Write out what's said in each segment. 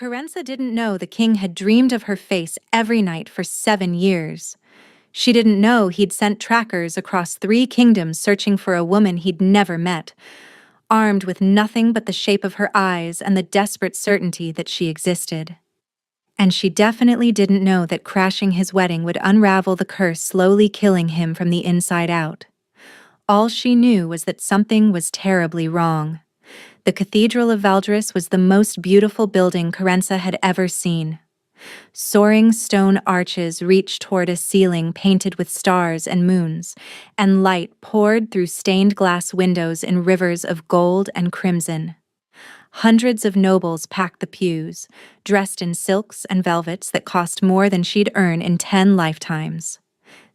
Carenza didn't know the king had dreamed of her face every night for 7 years. She didn't know he'd sent trackers across 3 kingdoms searching for a woman he'd never met, armed with nothing but the shape of her eyes and the desperate certainty that she existed. And she definitely didn't know that crashing his wedding would unravel the curse slowly killing him from the inside out. All she knew was that something was terribly wrong. The Cathedral of Valdres was the most beautiful building Carenza had ever seen. Soaring stone arches reached toward a ceiling painted with stars and moons, and light poured through stained glass windows in rivers of gold and crimson. Hundreds of nobles packed the pews, dressed in silks and velvets that cost more than she'd earn in 10 lifetimes.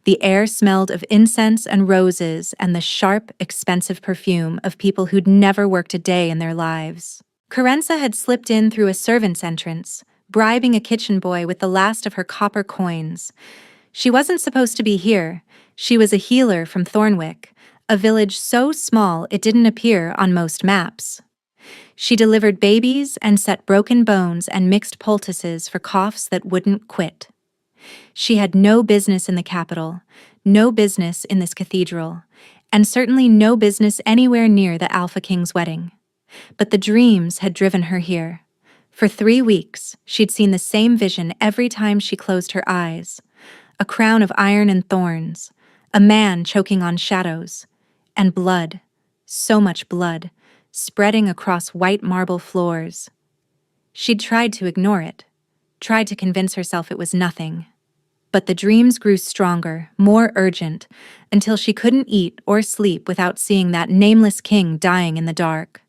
The air smelled of incense and roses and the sharp, expensive perfume of people who'd never worked a day in their lives. Carenza had slipped in through a servant's entrance, bribing a kitchen boy with the last of her copper coins. She wasn't supposed to be here. She was a healer from Thornwick, a village so small it didn't appear on most maps. She delivered babies and set broken bones and mixed poultices for coughs that wouldn't quit. She had no business in the capital, no business in this cathedral, and certainly no business anywhere near the Alpha King's wedding. But the dreams had driven her here. For 3 weeks, she'd seen the same vision every time she closed her eyes. A crown of iron and thorns, a man choking on shadows, and blood, so much blood, spreading across white marble floors. She'd tried to ignore it, tried to convince herself it was nothing. But the dreams grew stronger, more urgent, until she couldn't eat or sleep without seeing that nameless king dying in the dark.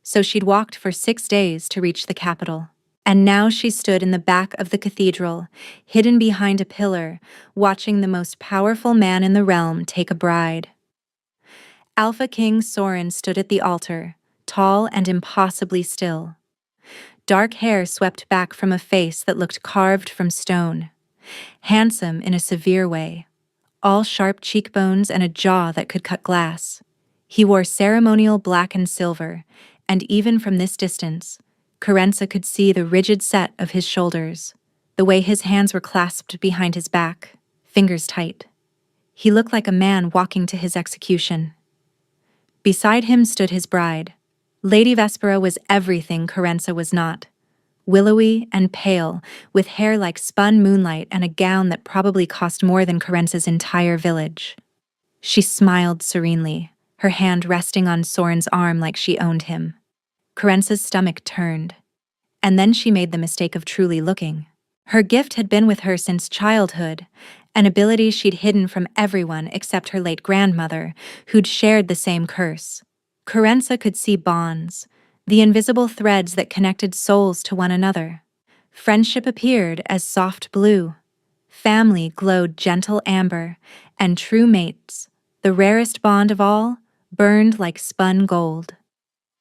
So she'd walked for 6 days to reach the capital. And now she stood in the back of the cathedral, hidden behind a pillar, watching the most powerful man in the realm take a bride. Alpha King Soren stood at the altar, tall and impossibly still. Dark hair swept back from a face that looked carved from stone. Handsome in a severe way, all sharp cheekbones and a jaw that could cut glass. He wore ceremonial black and silver, and even from this distance, Carenza could see the rigid set of his shoulders, the way his hands were clasped behind his back, fingers tight. He looked like a man walking to his execution. Beside him stood his bride. Lady Vespera was everything Carenza was not. Willowy and pale, with hair like spun moonlight and a gown that probably cost more than Carenza's entire village. She smiled serenely, her hand resting on Soren's arm like she owned him. Carenza's stomach turned. And then she made the mistake of truly looking. Her gift had been with her since childhood, an ability she'd hidden from everyone except her late grandmother, who'd shared the same curse. Carenza could see bonds, the invisible threads that connected souls to one another. Friendship appeared as soft blue. Family glowed gentle amber, and true mates, the rarest bond of all, burned like spun gold.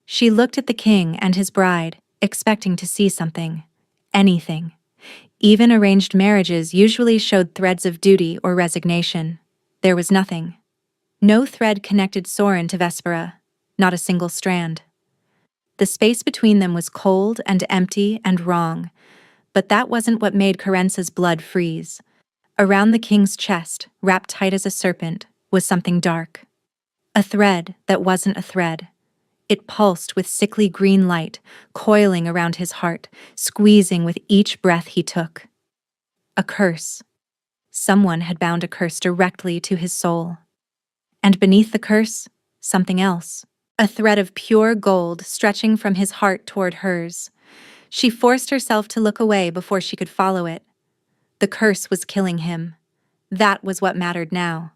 She looked at the king and his bride, expecting to see something, anything. Even arranged marriages usually showed threads of duty or resignation. There was nothing. No thread connected Soren to Vespera, not a single strand. The space between them was cold and empty and wrong, but that wasn't what made Carenza's blood freeze. Around the king's chest, wrapped tight as a serpent, was something dark. A thread that wasn't a thread. It pulsed with sickly green light, coiling around his heart, squeezing with each breath he took. A curse. Someone had bound a curse directly to his soul. And beneath the curse, something else. A thread of pure gold stretching from his heart toward hers. She forced herself to look away before she could follow it. The curse was killing him. That was what mattered now.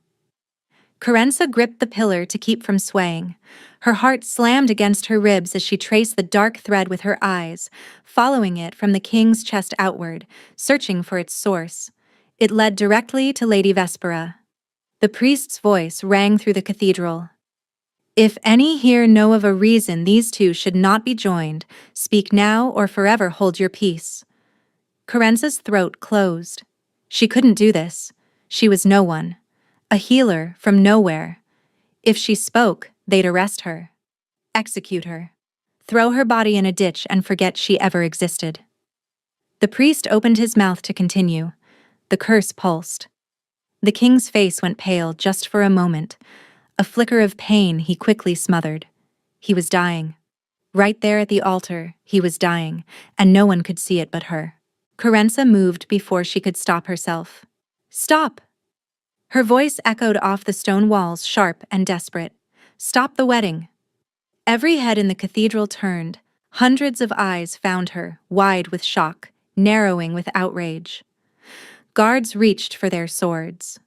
Carenza gripped the pillar to keep from swaying. Her heart slammed against her ribs as she traced the dark thread with her eyes, following it from the king's chest outward, searching for its source. It led directly to Lady Vespera. The priest's voice rang through the cathedral. If any here know of a reason these two should not be joined, speak now or forever hold your peace. Carenza's throat closed. She couldn't do this. She was no one. A healer from nowhere. If she spoke, they'd arrest her. Execute her. Throw her body in a ditch and forget she ever existed. The priest opened his mouth to continue. The curse pulsed. The king's face went pale just for a moment. A flicker of pain he quickly smothered. He was dying. Right there at the altar, he was dying, and no one could see it but her. Carenza moved before she could stop herself. "Stop!" Her voice echoed off the stone walls, sharp and desperate. "Stop the wedding!" Every head in the cathedral turned. Hundreds of eyes found her, wide with shock, narrowing with outrage. Guards reached for their swords.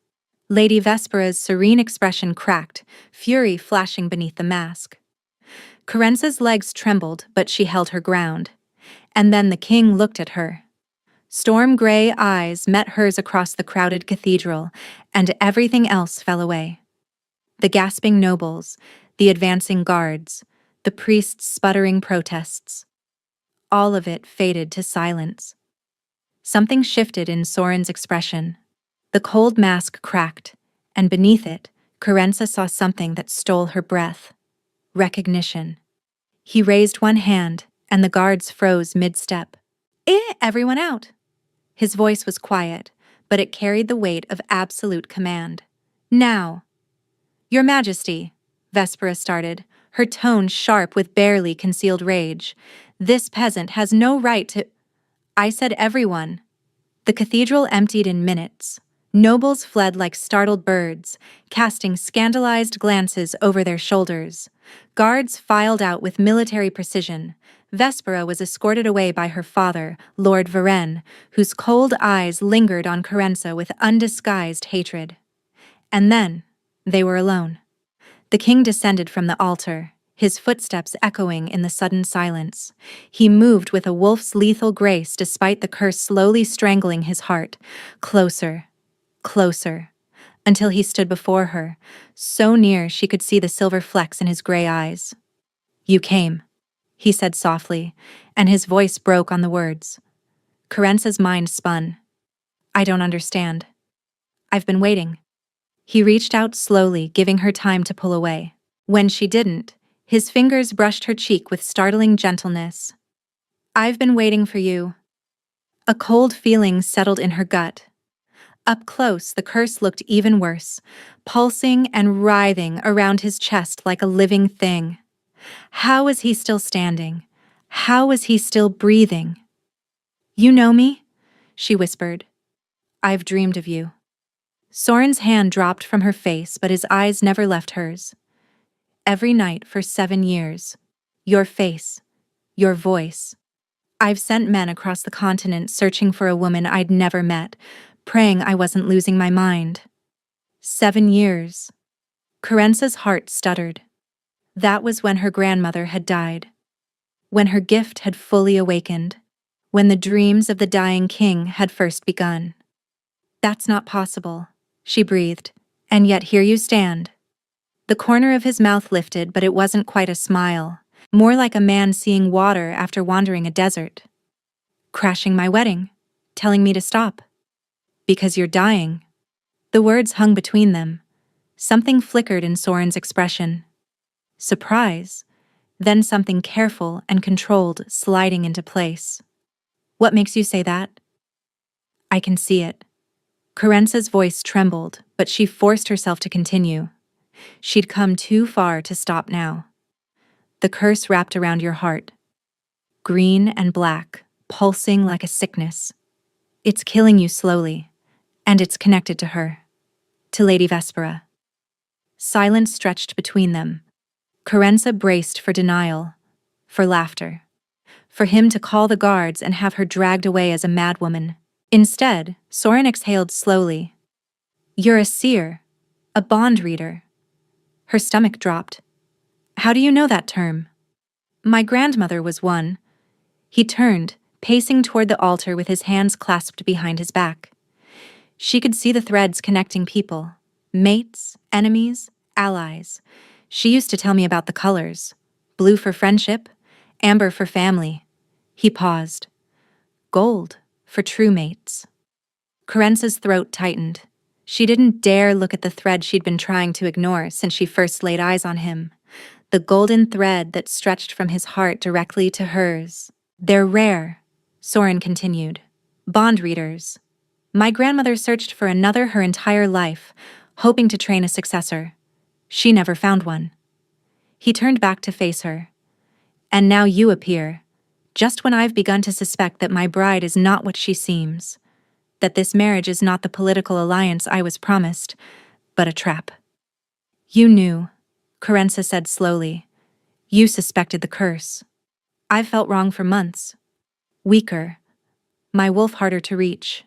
Lady Vespera's serene expression cracked, fury flashing beneath the mask. Carenza's legs trembled, but she held her ground. And then the king looked at her. Storm-gray eyes met hers across the crowded cathedral, and everything else fell away. The gasping nobles, the advancing guards, the priest's sputtering protests. All of it faded to silence. Something shifted in Soren's expression. The cold mask cracked, and beneath it, Carenza saw something that stole her breath. Recognition. He raised one hand, and the guards froze mid-step. Everyone out!" His voice was quiet, but it carried the weight of absolute command. "Now!" "Your Majesty," Vespera started, her tone sharp with barely concealed rage. "This peasant has no right to—" "I said everyone." The cathedral emptied in minutes. Nobles fled like startled birds, casting scandalized glances over their shoulders. Guards filed out with military precision. Vespera was escorted away by her father, Lord Varenne, whose cold eyes lingered on Carenza with undisguised hatred. And then, they were alone. The king descended from the altar, his footsteps echoing in the sudden silence. He moved with a wolf's lethal grace despite the curse slowly strangling his heart. Closer, closer, until he stood before her, so near she could see the silver flecks in his gray eyes. "You came," he said softly, and his voice broke on the words. Carenza's mind spun. "I don't understand. I've been waiting." He reached out slowly, giving her time to pull away. When she didn't, his fingers brushed her cheek with startling gentleness. "I've been waiting for you." A cold feeling settled in her gut. Up close, the curse looked even worse, pulsing and writhing around his chest like a living thing. How was he still standing? How was he still breathing? "You know me?" she whispered. "I've dreamed of you." Soren's hand dropped from her face, but his eyes never left hers. "Every night for 7 years. Your face. Your voice. I've sent men across the continent searching for a woman I'd never met, praying I wasn't losing my mind. 7 years." Carenza's heart stuttered. That was when her grandmother had died. When her gift had fully awakened. When the dreams of the dying king had first begun. "That's not possible," she breathed, "and yet here you stand." The corner of his mouth lifted, but it wasn't quite a smile, more like a man seeing water after wandering a desert. "Crashing my wedding, telling me to stop. Because you're dying." The words hung between them. Something flickered in Soren's expression. Surprise, then something careful and controlled sliding into place. "What makes you say that?" "I can see it." Carenza's voice trembled, but she forced herself to continue. She'd come too far to stop now. "The curse wrapped around your heart. Green and black, pulsing like a sickness. It's killing you slowly, and it's connected to her. To Lady Vespera." Silence stretched between them. Carenza braced for denial, for laughter, for him to call the guards and have her dragged away as a madwoman. Instead, Soren exhaled slowly. "You're a seer, a bond reader." Her stomach dropped. "How do you know that term?" "My grandmother was one." He turned, pacing toward the altar with his hands clasped behind his back. She could see the threads connecting people. Mates, enemies, allies. She used to tell me about the colors. Blue for friendship, amber for family. He paused. Gold for true mates. Carenza's throat tightened. She didn't dare look at the thread she'd been trying to ignore since she first laid eyes on him. The golden thread that stretched from his heart directly to hers. "They're rare," Soren continued. Bond readers. My grandmother searched for another her entire life, hoping to train a successor. She never found one. He turned back to face her. And now you appear, just when I've begun to suspect that my bride is not what she seems, that this marriage is not the political alliance I was promised, but a trap. You knew, Carenza said slowly. You suspected the curse. I've felt wrong for months. Weaker. My wolf harder to reach.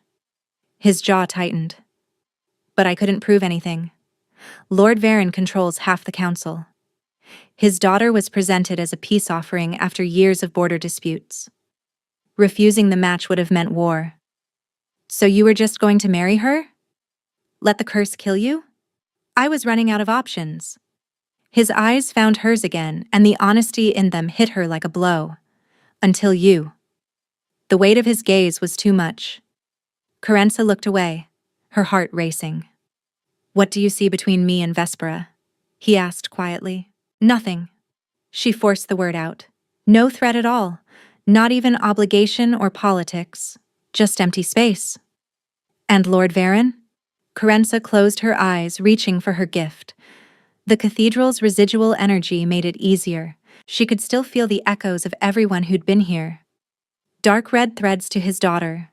His jaw tightened. But I couldn't prove anything. Lord Varen controls half the council. His daughter was presented as a peace offering after years of border disputes. Refusing the match would have meant war. So you were just going to marry her? Let the curse kill you? I was running out of options. His eyes found hers again, and the honesty in them hit her like a blow. Until you. The weight of his gaze was too much. Carenza looked away, her heart racing. What do you see between me and Vespera? He asked quietly. Nothing. She forced the word out. No threat at all. Not even obligation or politics. Just empty space. And Lord Varen? Carenza closed her eyes, reaching for her gift. The cathedral's residual energy made it easier. She could still feel the echoes of everyone who'd been here. Dark red threads to his daughter.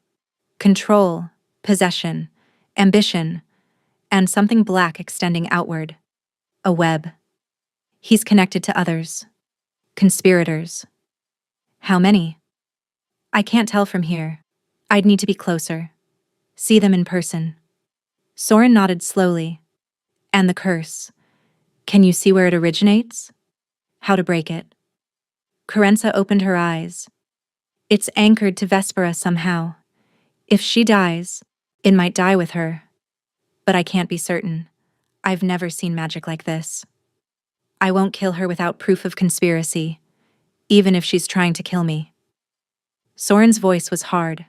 Control, possession, ambition, and something black extending outward. A web. He's connected to others. Conspirators. How many? I can't tell from here. I'd need to be closer. See them in person. Soren nodded slowly. And the curse. Can you see where it originates? How to break it? Carenza opened her eyes. It's anchored to Vespera somehow. If she dies, it might die with her. But I can't be certain. I've never seen magic like this. I won't kill her without proof of conspiracy, even if she's trying to kill me. Soren's voice was hard.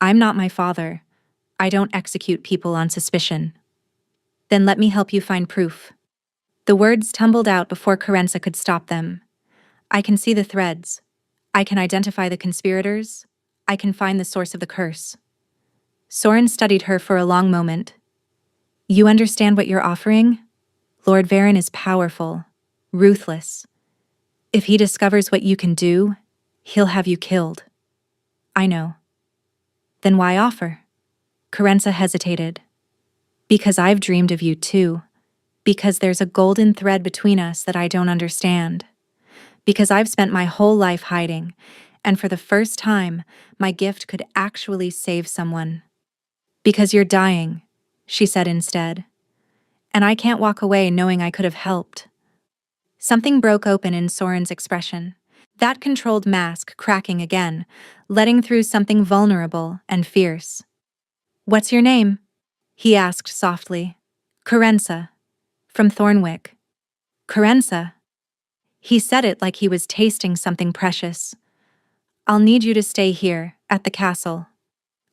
I'm not my father. I don't execute people on suspicion. Then let me help you find proof. The words tumbled out before Carenza could stop them. I can see the threads. I can identify the conspirators. I can find the source of the curse. Soren studied her for a long moment. You understand what you're offering? Lord Varen is powerful, ruthless. If he discovers what you can do, he'll have you killed. I know. Then why offer? Carenza hesitated. Because I've dreamed of you too. Because there's a golden thread between us that I don't understand. Because I've spent my whole life hiding, and for the first time, my gift could actually save someone. Because you're dying, she said instead. And I can't walk away knowing I could have helped. Something broke open in Soren's expression. That controlled mask cracking again, letting through something vulnerable and fierce. What's your name? He asked softly. Carenza. From Thornwick. Carenza. He said it like he was tasting something precious. I'll need you to stay here, at the castle.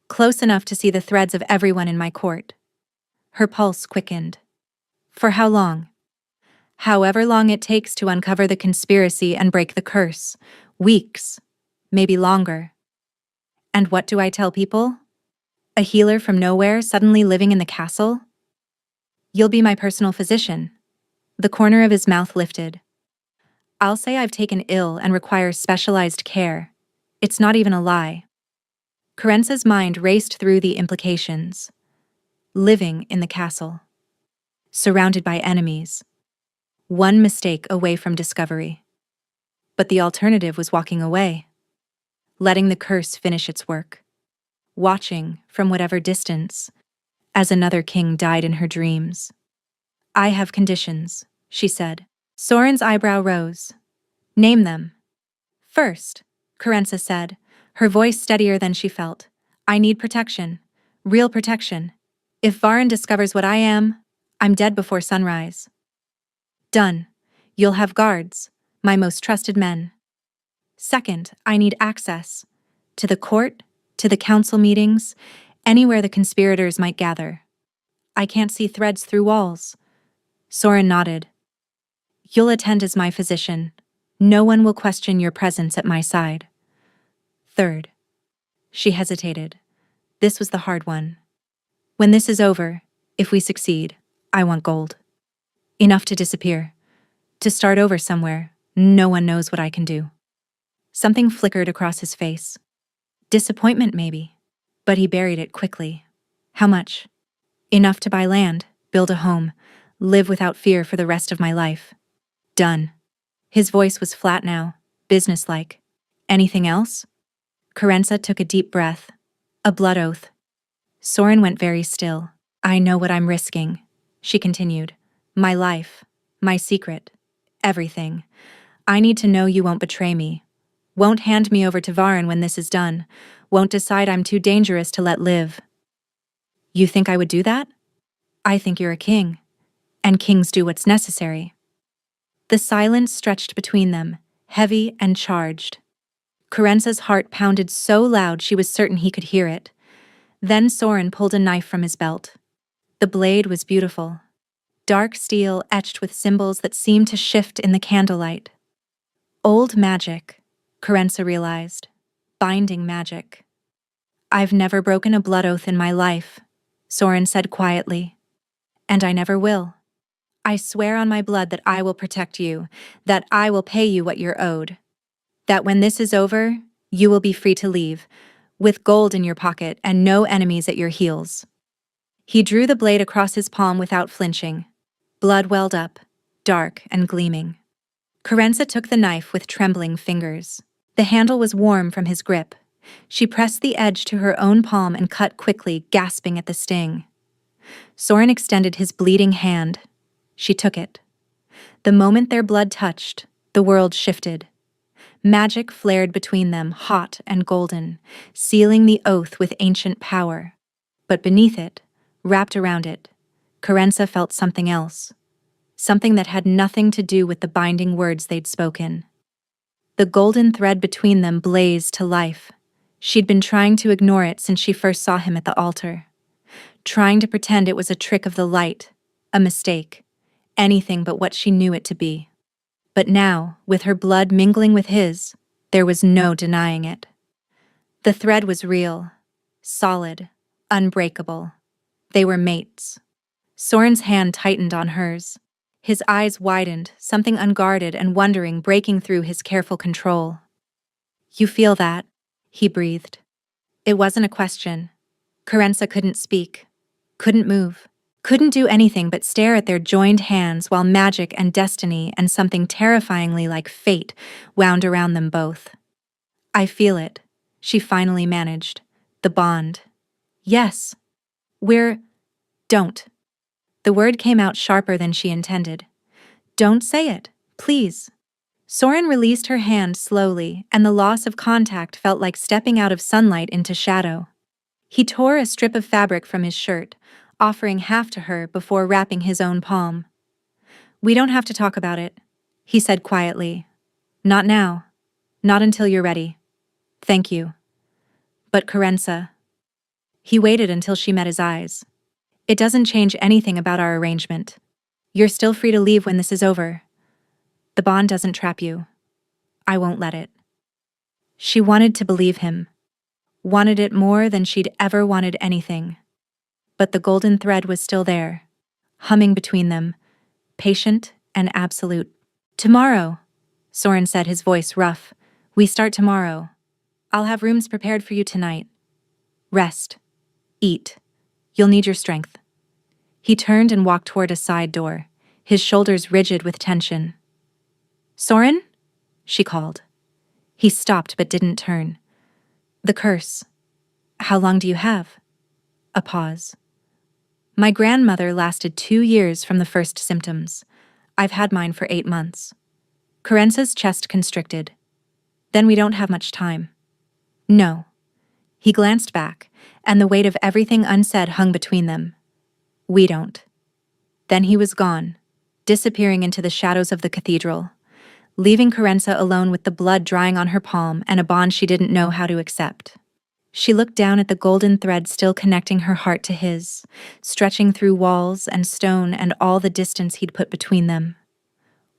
Close enough to see the threads of everyone in my court. Her pulse quickened. For how long? However long it takes to uncover the conspiracy and break the curse. Weeks. Maybe longer. And what do I tell people? A healer from nowhere suddenly living in the castle? You'll be my personal physician. The corner of his mouth lifted. I'll say I've taken ill and require specialized care. It's not even a lie. Carenza's mind raced through the implications. Living in the castle. Surrounded by enemies. One mistake away from discovery. But the alternative was walking away. Letting the curse finish its work. Watching, from whatever distance, as another king died in her dreams. I have conditions, she said. Soren's eyebrow rose. Name them. First, Carenza said, her voice steadier than she felt. I need protection. Real protection. If Varen discovers what I am, I'm dead before sunrise. Done. You'll have guards, my most trusted men. Second, I need access. To the court, to the council meetings, anywhere the conspirators might gather. I can't see threads through walls. Soren nodded. You'll attend as my physician. No one will question your presence at my side. Third. She hesitated. This was the hard one. When this is over, if we succeed, I want gold. Enough to disappear. To start over somewhere, no one knows what I can do. Something flickered across his face. Disappointment, maybe. But he buried it quickly. How much? Enough to buy land, build a home, live without fear for the rest of my life. Done. His voice was flat now, businesslike. Anything else? Karensa took a deep breath. A blood oath. Soren went very still. I know what I'm risking, she continued. My life, my secret, everything. I need to know you won't betray me. Won't hand me over to Varen when this is done. Won't decide I'm too dangerous to let live. You think I would do that? I think you're a king. And kings do what's necessary. The silence stretched between them, heavy and charged. Karensa's heart pounded so loud she was certain he could hear it. Then Soren pulled a knife from his belt. The blade was beautiful. Dark steel etched with symbols that seemed to shift in the candlelight. Old magic, Karensa realized. Binding magic. I've never broken a blood oath in my life, Soren said quietly. And I never will. I swear on my blood that I will protect you, that I will pay you what you're owed. That when this is over, you will be free to leave, with gold in your pocket and no enemies at your heels. He drew the blade across his palm without flinching. Blood welled up, dark and gleaming. Karensa took the knife with trembling fingers. The handle was warm from his grip. She pressed the edge to her own palm and cut quickly, gasping at the sting. Soren extended his bleeding hand. She took it. The moment their blood touched, the world shifted. Magic flared between them, hot and golden, sealing the oath with ancient power. But beneath it, wrapped around it, Karensa felt something else. Something that had nothing to do with the binding words they'd spoken. The golden thread between them blazed to life. She'd been trying to ignore it since she first saw him at the altar. Trying to pretend it was a trick of the light, a mistake, anything but what she knew it to be. But now, with her blood mingling with his, there was no denying it. The thread was real, solid, unbreakable. They were mates. Soren's hand tightened on hers. His eyes widened, something unguarded and wondering breaking through his careful control. You feel that? He breathed. It wasn't a question. Karensa couldn't speak, couldn't move, couldn't do anything but stare at their joined hands while magic and destiny and something terrifyingly like fate wound around them both. I feel it, she finally managed. The bond. Yes. Don't. The word came out sharper than she intended. Don't say it, please. Soren released her hand slowly, and the loss of contact felt like stepping out of sunlight into shadow. He tore a strip of fabric from his shirt, offering half to her before wrapping his own palm. We don't have to talk about it, he said quietly. Not now. Not until you're ready. Thank you. But Karensa. He waited until she met his eyes. It doesn't change anything about our arrangement. You're still free to leave when this is over. The bond doesn't trap you. I won't let it. She wanted to believe him. Wanted it more than she'd ever wanted anything. But the golden thread was still there, humming between them, patient and absolute. Tomorrow, Soren said, his voice rough. We start tomorrow. I'll have rooms prepared for you tonight. Rest. Eat. You'll need your strength. He turned and walked toward a side door, his shoulders rigid with tension. Soren? She called. He stopped but didn't turn. The curse. How long do you have? A pause. My grandmother lasted 2 years from the first symptoms. I've had mine for 8 months. Karensa's chest constricted. Then we don't have much time. No. He glanced back, and the weight of everything unsaid hung between them. We don't. Then he was gone, disappearing into the shadows of the cathedral, leaving Karensa alone with the blood drying on her palm and a bond she didn't know how to accept. She looked down at the golden thread still connecting her heart to his, stretching through walls and stone and all the distance he'd put between them.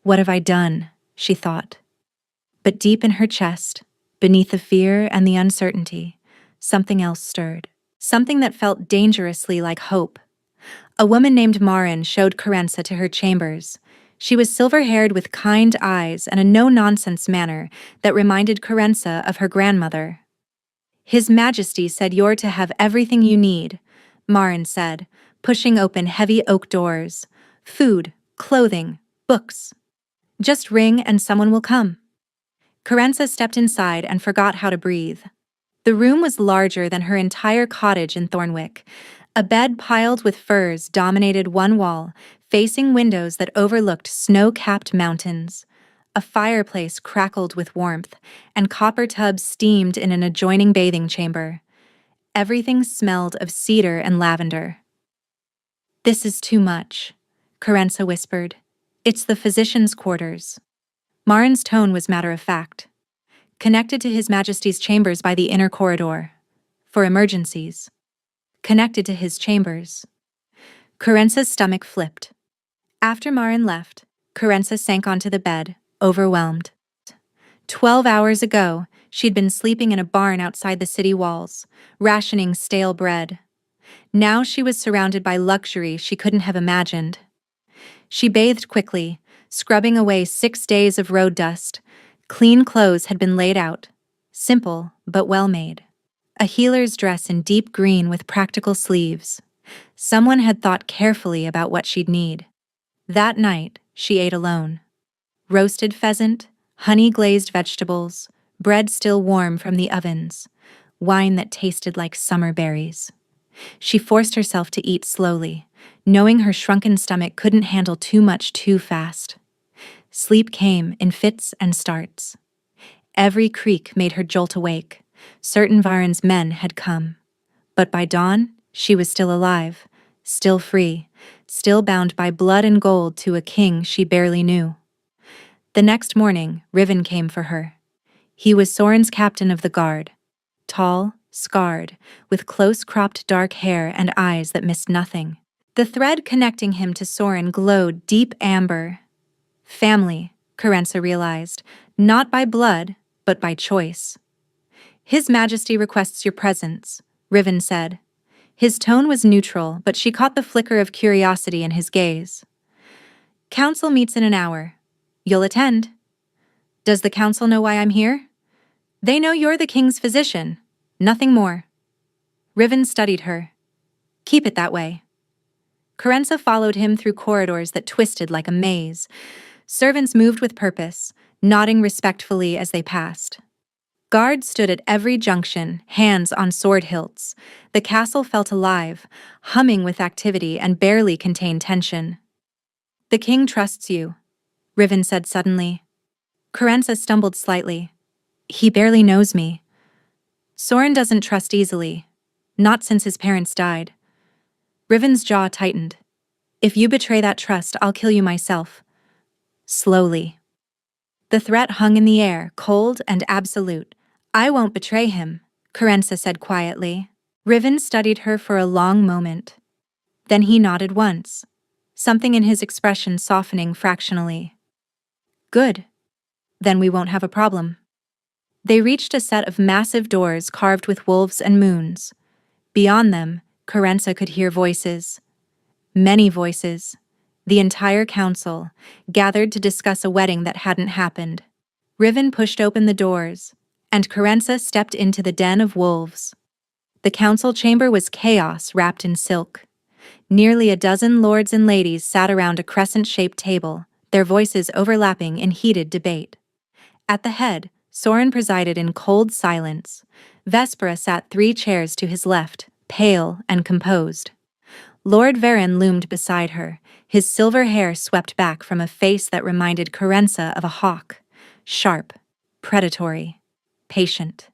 What have I done? She thought. But deep in her chest, beneath the fear and the uncertainty, something else stirred. something that felt dangerously like hope. A woman named Marin showed Carenza to her chambers. She was silver-haired with kind eyes and a no-nonsense manner that reminded Carenza of her grandmother. "His Majesty said you're to have everything you need," Marin said, pushing open heavy oak doors. "Food, clothing, books. Just ring and someone will come." Carenza stepped inside and forgot how to breathe. The room was larger than her entire cottage in Thornwick. A bed piled with furs dominated one wall, facing windows that overlooked snow-capped mountains. A fireplace crackled with warmth, and copper tubs steamed in an adjoining bathing chamber. Everything smelled of cedar and lavender. "This is too much," Carenza whispered. "It's the physician's quarters." Marin's tone was matter-of-fact. "Connected to His Majesty's chambers by the inner corridor. For emergencies." Connected to his chambers. Carenza's stomach flipped. After Marin left, Carenza sank onto the bed, overwhelmed. 12 hours ago, she'd been sleeping in a barn outside the city walls, rationing stale bread. Now she was surrounded by luxury she couldn't have imagined. She bathed quickly, scrubbing away 6 days of road dust. Clean clothes had been laid out, simple but well-made. A healer's dress in deep green with practical sleeves. Someone had thought carefully about what she'd need. That night, she ate alone. Roasted pheasant, honey-glazed vegetables, bread still warm from the ovens, wine that tasted like summer berries. She forced herself to eat slowly, knowing her shrunken stomach couldn't handle too much too fast. Sleep came in fits and starts. Every creak made her jolt awake. Certain Varen's men had come. But by dawn, she was still alive, still free, still bound by blood and gold to a king she barely knew. The next morning, Riven came for her. He was Soren's captain of the guard. Tall, scarred, with close-cropped dark hair and eyes that missed nothing. The thread connecting him to Soren glowed deep amber. Family, Carenza realized, not by blood, but by choice. "His Majesty requests your presence," Riven said. His tone was neutral, but she caught the flicker of curiosity in his gaze. "Council meets in an hour. You'll attend." "Does the council know why I'm here?" "They know you're the king's physician. Nothing more." Riven studied her. "Keep it that way." Carenza followed him through corridors that twisted like a maze. Servants moved with purpose, nodding respectfully as they passed. Guards stood at every junction, hands on sword hilts. The castle felt alive, humming with activity and barely contained tension. "The king trusts you," Riven said suddenly. Carenza stumbled slightly. "He barely knows me." "Soren doesn't trust easily. Not since his parents died." Riven's jaw tightened. "If you betray that trust, I'll kill you myself." Slowly. The threat hung in the air, cold and absolute. "I won't betray him," Carenza said quietly. Riven studied her for a long moment. Then he nodded once, something in his expression softening fractionally. "Good. Then we won't have a problem." They reached a set of massive doors carved with wolves and moons. Beyond them, Carenza could hear voices. Many voices. The entire council, gathered to discuss a wedding that hadn't happened. Riven pushed open the doors, and Carenza stepped into the den of wolves. The council chamber was chaos wrapped in silk. Nearly a dozen lords and ladies sat around a crescent-shaped table, their voices overlapping in heated debate. At the head, Soren presided in cold silence. Vespera sat 3 chairs to his left, pale and composed. Lord Varen loomed beside her, his silver hair swept back from a face that reminded Carenza of a hawk. Sharp, predatory, patient.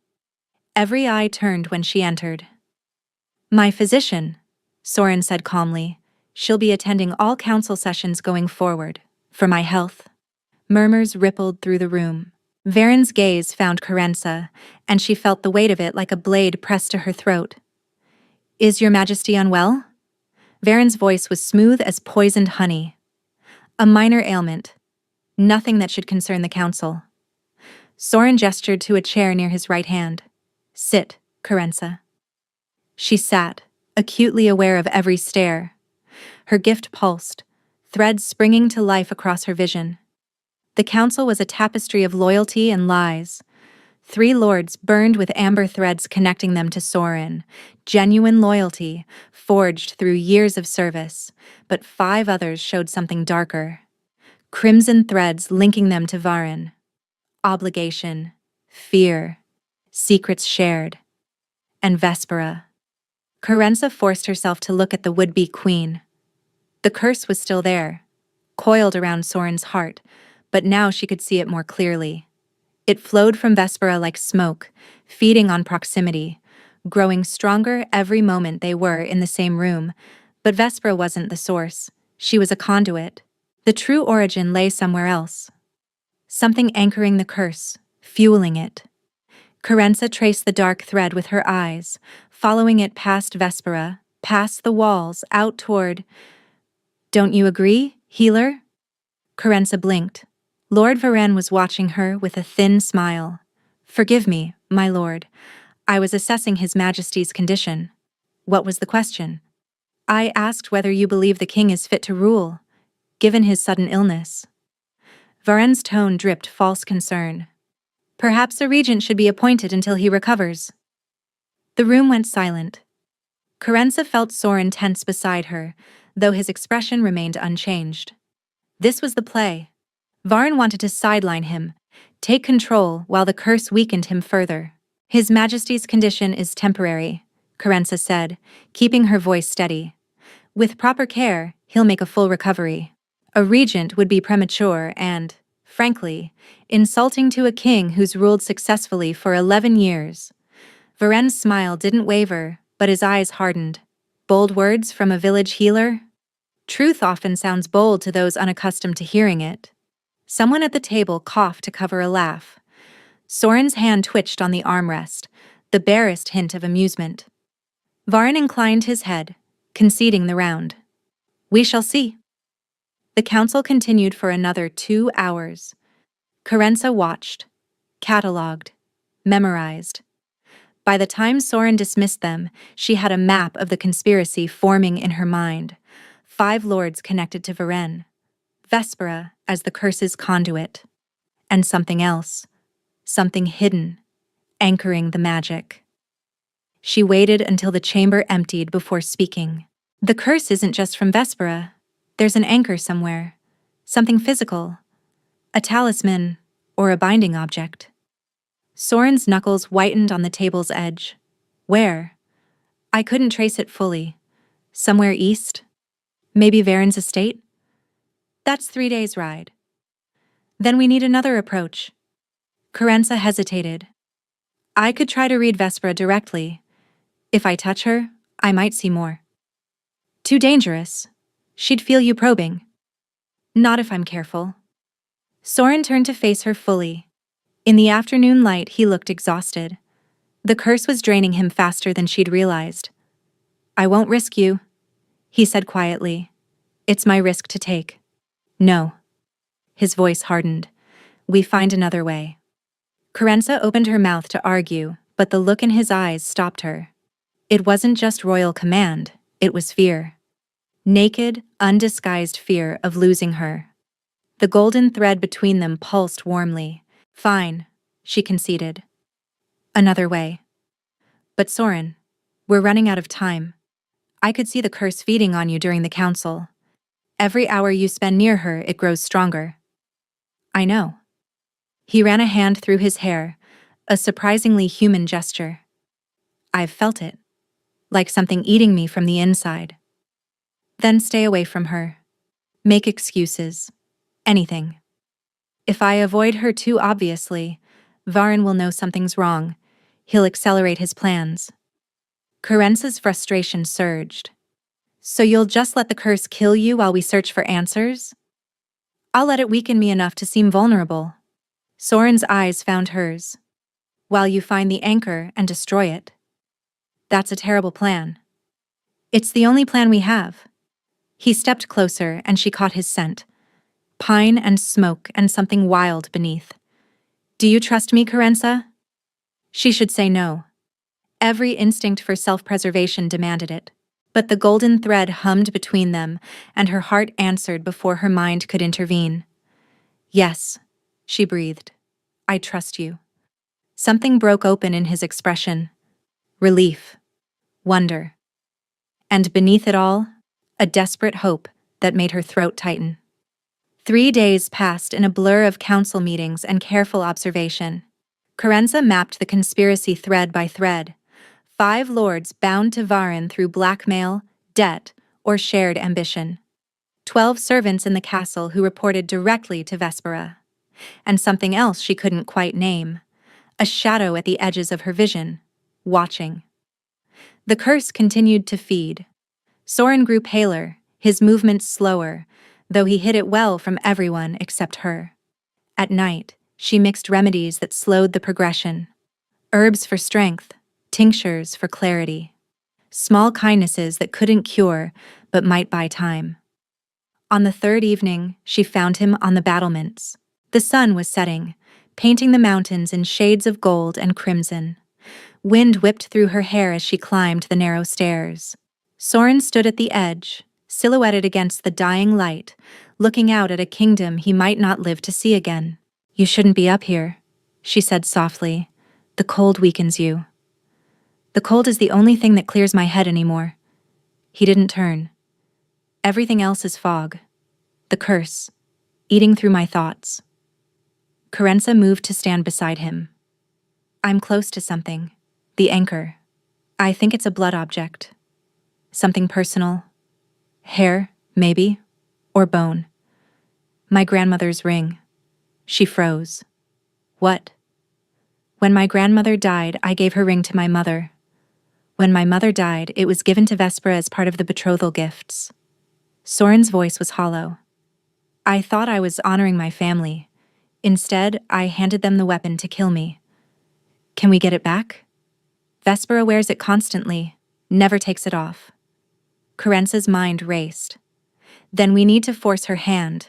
Every eye turned when she entered. "My physician," Soren said calmly. "She'll be attending all council sessions going forward. For my health." Murmurs rippled through the room. Varen's gaze found Carenza, and she felt the weight of it like a blade pressed to her throat. "Is your Majesty unwell?" Varen's voice was smooth as poisoned honey. "A minor ailment. Nothing that should concern the council." Soren gestured to a chair near his right hand. "Sit, Carenza." She sat, acutely aware of every stare. Her gift pulsed, threads springing to life across her vision. The council was a tapestry of loyalty and lies. 3 lords burned with amber threads connecting them to Sorin, genuine loyalty, forged through years of service, but 5 others showed something darker. Crimson threads linking them to Varin. Obligation, fear, secrets shared. And Vespera. Carenza forced herself to look at the would-be queen. The curse was still there, coiled around Sorin's heart, but now she could see it more clearly. It flowed from Vespera like smoke, feeding on proximity, growing stronger every moment they were in the same room. But Vespera wasn't the source. She was a conduit. The true origin lay somewhere else. Something anchoring the curse, fueling it. Carenza traced the dark thread with her eyes, following it past Vespera, past the walls, out toward... "Don't you agree, healer?" Carenza blinked. Lord Varenne was watching her with a thin smile. "Forgive me, my lord. I was assessing His Majesty's condition." "What was the question?" "I asked whether you believe the king is fit to rule, given his sudden illness." Varenne's tone dripped false concern. "Perhaps a regent should be appointed until he recovers." The room went silent. Carenza felt Sorin tense beside her, though his expression remained unchanged. This was the play. Varenne wanted to sideline him, take control while the curse weakened him further. "His Majesty's condition is temporary," Carenza said, keeping her voice steady. "With proper care, he'll make a full recovery. A regent would be premature and, frankly, insulting to a king who's ruled successfully for 11 years. Varenne's smile didn't waver, but his eyes hardened. Bold words from a village healer? Truth often sounds bold to those unaccustomed to hearing it. Someone at the table coughed to cover a laugh. Sorin's hand twitched on the armrest, the barest hint of amusement. Varenne inclined his head, conceding the round. "We shall see." The council continued for another 2 hours. Carenza watched, catalogued, memorized. By the time Sorin dismissed them, she had a map of the conspiracy forming in her mind. 5 lords connected to Varenne. Vespera as the curse's conduit. And something else. Something hidden, anchoring the magic. She waited until the chamber emptied before speaking. "The curse isn't just from Vespera. There's an anchor somewhere. Something physical. A talisman, or a binding object." Sorin's knuckles whitened on the table's edge. "Where?" "I couldn't trace it fully. Somewhere east? Maybe Varenne's estate?" "That's 3 days' ride." "Then we need another approach." Carenza hesitated. "I could try to read Vespera directly. If I touch her, I might see more." "Too dangerous. She'd feel you probing." "Not if I'm careful." Sorin turned to face her fully. In the afternoon light, he looked exhausted. The curse was draining him faster than she'd realized. "I won't risk you," he said quietly. "It's my risk to take." "No." His voice hardened. "We find another way." Carenza opened her mouth to argue, but the look in his eyes stopped her. It wasn't just royal command, it was fear. Naked, undisguised fear of losing her. The golden thread between them pulsed warmly. "Fine," she conceded. "Another way." "But Sorin, we're running out of time. I could see the curse feeding on you during the council. Every hour you spend near her, it grows stronger." "I know." He ran a hand through his hair, a surprisingly human gesture. "I've felt it, like something eating me from the inside." "Then stay away from her. Make excuses. Anything. If I avoid her too obviously, Varenne will know something's wrong. He'll accelerate his plans." Carenza's frustration surged. "So you'll just let the curse kill you while we search for answers?" "I'll let it weaken me enough to seem vulnerable." Sorin's eyes found hers. "While you find the anchor and destroy it." "That's a terrible plan." "It's the only plan we have." He stepped closer and she caught his scent. Pine and smoke and something wild beneath. "Do you trust me, Carenza?" She should say no. Every instinct for self-preservation demanded it. But the golden thread hummed between them, and her heart answered before her mind could intervene. Yes, she breathed. I trust you. Something broke open in his expression. Relief. Wonder. And beneath it all, a desperate hope that made her throat tighten. 3 days passed in a blur of council meetings and careful observation. Carenza mapped the conspiracy thread by thread. 5 lords bound to Varin through blackmail, debt, or shared ambition. 12 servants in the castle who reported directly to Vespera. And something else she couldn't quite name. A shadow at the edges of her vision, watching. The curse continued to feed. Soren grew paler, his movements slower, though he hid it well from everyone except her. At night, she mixed remedies that slowed the progression. Herbs for strength, tinctures for clarity. Small kindnesses that couldn't cure, but might buy time. On the 3rd evening, she found him on the battlements. The sun was setting, painting the mountains in shades of gold and crimson. Wind whipped through her hair as she climbed the narrow stairs. Soren stood at the edge, silhouetted against the dying light, looking out at a kingdom he might not live to see again. You shouldn't be up here, she said softly. The cold weakens you. The cold is the only thing that clears my head anymore. He didn't turn. Everything else is fog. The curse, eating through my thoughts. Carenza moved to stand beside him. I'm close to something. The anchor. I think it's a blood object. Something personal. Hair, maybe. Or bone. My grandmother's ring. She froze. What? When my grandmother died, I gave her ring to my mother. When my mother died, it was given to Vespera as part of the betrothal gifts. Soren's voice was hollow. I thought I was honoring my family. Instead, I handed them the weapon to kill me. Can we get it back? Vespera wears it constantly, never takes it off. Carenza's mind raced. Then we need to force her hand.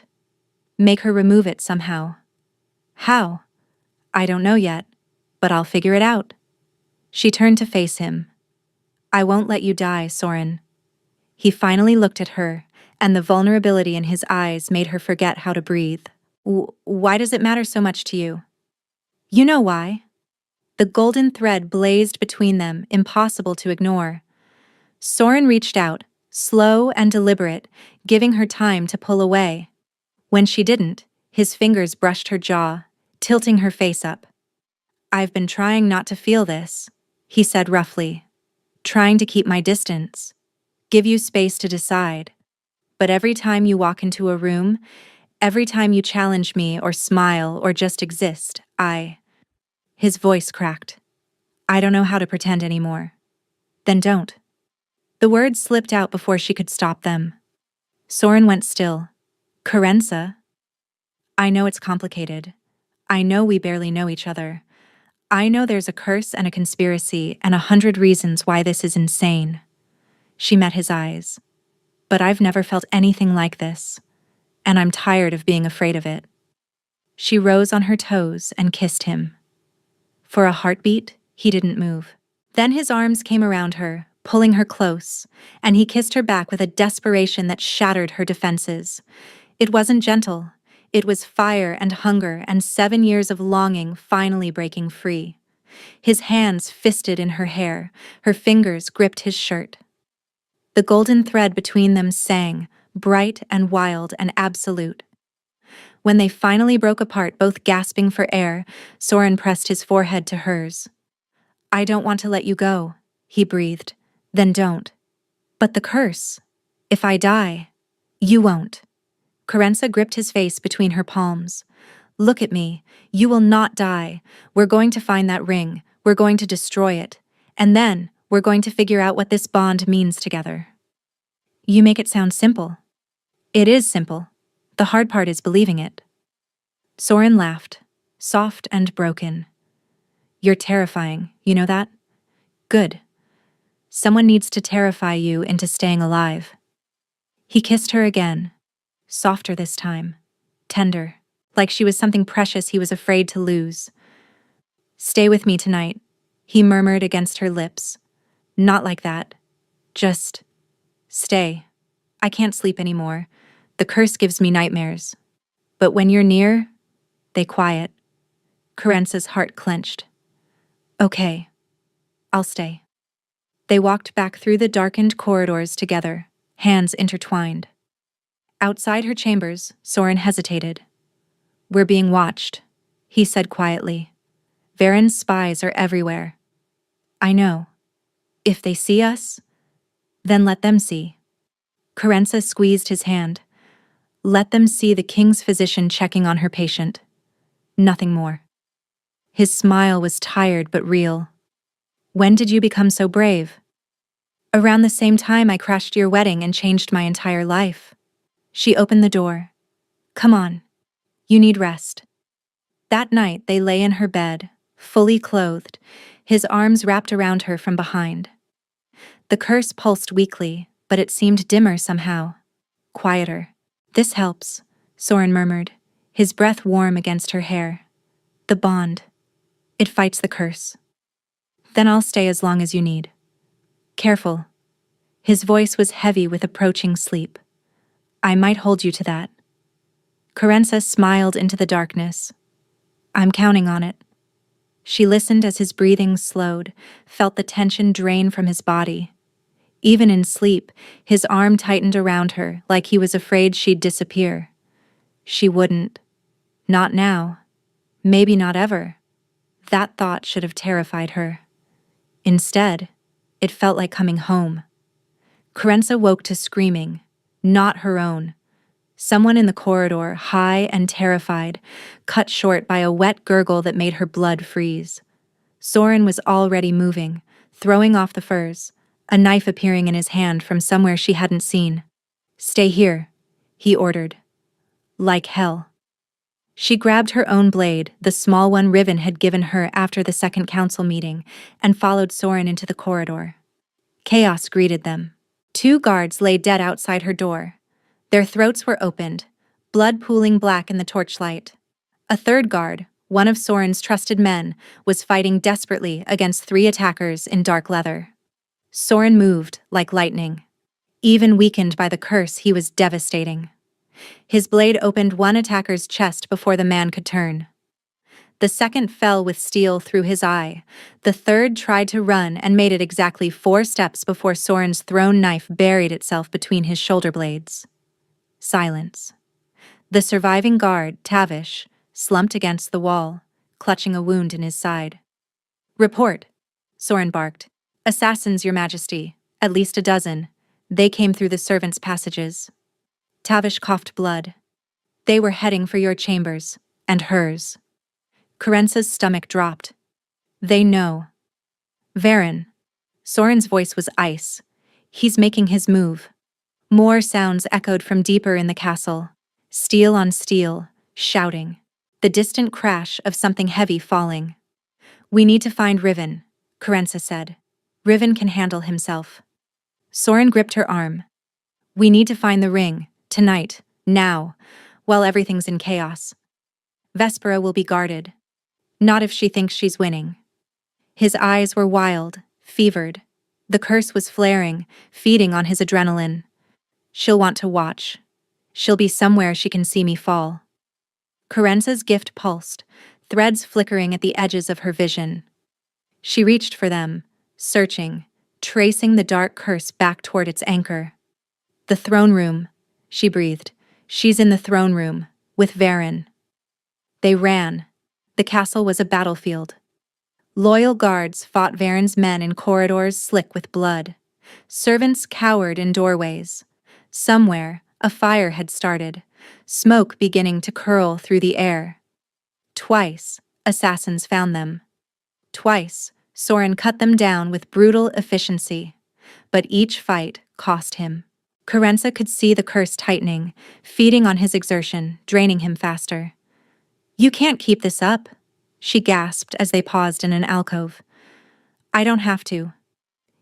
Make her remove it somehow. How? I don't know yet, but I'll figure it out. She turned to face him. I won't let you die, Soren. He finally looked at her, and the vulnerability in his eyes made her forget how to breathe. Why does it matter so much to you? You know why. The golden thread blazed between them, impossible to ignore. Soren reached out, slow and deliberate, giving her time to pull away. When she didn't, his fingers brushed her jaw, tilting her face up. I've been trying not to feel this, he said roughly. Trying to keep my distance. Give you space to decide. But every time you walk into a room, every time you challenge me or smile or just exist, His voice cracked. I don't know how to pretend anymore. Then don't. The words slipped out before she could stop them. Soren went still. Carenza? I know it's complicated. I know we barely know each other. I know there's a curse and a conspiracy and 100 reasons why this is insane. She met his eyes. But I've never felt anything like this, and I'm tired of being afraid of it. She rose on her toes and kissed him. For a heartbeat, he didn't move. Then his arms came around her, pulling her close, and he kissed her back with a desperation that shattered her defenses. It wasn't gentle. It was fire and hunger and 7 years of longing finally breaking free. His hands fisted in her hair, her fingers gripped his shirt. The golden thread between them sang, bright and wild and absolute. When they finally broke apart, both gasping for air, Soren pressed his forehead to hers. I don't want to let you go, he breathed. Then don't. But the curse. If I die, you won't. Carenza gripped his face between her palms. Look at me. You will not die. We're going to find that ring. We're going to destroy it. And then, we're going to figure out what this bond means together. You make it sound simple. It is simple. The hard part is believing it. Soren laughed, soft and broken. You're terrifying, you know that? Good. Someone needs to terrify you into staying alive. He kissed her again, softer this time, tender, like she was something precious he was afraid to lose. Stay with me tonight, He murmured against her lips. Not like that. Just stay. I can't sleep anymore. The curse gives me nightmares. But when you're near, they quiet. Carence's heart clenched. Okay, I'll stay. They walked back through the darkened corridors together, hands intertwined. Outside her chambers, Soren hesitated. We're being watched, he said quietly. Varen's spies are everywhere. I know. If they see us, then let them see. Carence squeezed his hand. Let them see the king's physician checking on her patient. Nothing more. His smile was tired but real. When did you become so brave? Around the same time I crashed your wedding and changed my entire life. She opened the door. Come on. You need rest. That night they lay in her bed, fully clothed, his arms wrapped around her from behind. The curse pulsed weakly, but it seemed dimmer somehow. Quieter. This helps, Soren murmured, his breath warm against her hair. The bond. It fights the curse. Then I'll stay as long as you need. Careful. His voice was heavy with approaching sleep. I might hold you to that. Carenza smiled into the darkness. I'm counting on it. She listened as his breathing slowed, felt the tension drain from his body. Even in sleep, his arm tightened around her like he was afraid she'd disappear. She wouldn't. Not now. Maybe not ever. That thought should have terrified her. Instead, it felt like coming home. Carenza woke to screaming, not her own. Someone in the corridor, high and terrified, cut short by a wet gurgle that made her blood freeze. Soren was already moving, throwing off the furs, a knife appearing in his hand from somewhere she hadn't seen. Stay here, he ordered. Like hell. She grabbed her own blade, the small one Riven had given her after the second council meeting, and followed Soren into the corridor. Chaos greeted them. 2 guards lay dead outside her door. Their throats were opened, blood pooling black in the torchlight. A third guard, one of Soren's trusted men, was fighting desperately against 3 attackers in dark leather. Soren moved like lightning. Even weakened by the curse, he was devastating. His blade opened one attacker's chest before the man could turn. The second fell with steel through his eye. The third tried to run and made it exactly 4 steps before Soren's thrown knife buried itself between his shoulder blades. Silence. The surviving guard, Tavish, slumped against the wall, clutching a wound in his side. Report, Soren barked. Assassins, Your Majesty. At least a dozen. They came through the servants' passages. Tavish coughed blood. They were heading for your chambers, and hers. Carence's stomach dropped. They know. Varen. Soren's voice was ice. He's making his move. More sounds echoed from deeper in the castle. Steel on steel, shouting. The distant crash of something heavy falling. We need to find Riven, Carence said. Riven can handle himself. Soren gripped her arm. We need to find the ring, tonight, now, while everything's in chaos. Vespera will be guarded. Not if she thinks she's winning. His eyes were wild, fevered. The curse was flaring, feeding on his adrenaline. She'll want to watch. She'll be somewhere she can see me fall. Carence's gift pulsed, threads flickering at the edges of her vision. She reached for them, searching, tracing the dark curse back toward its anchor. The throne room, she breathed. She's in the throne room, with Varen. They ran. The castle was a battlefield. Loyal guards fought Varen's men in corridors slick with blood. Servants cowered in doorways. Somewhere, a fire had started, smoke beginning to curl through the air. Twice, assassins found them. Twice, Soren cut them down with brutal efficiency. But each fight cost him. Carenza could see the curse tightening, feeding on his exertion, draining him faster. You can't keep this up, she gasped as they paused in an alcove. I don't have to.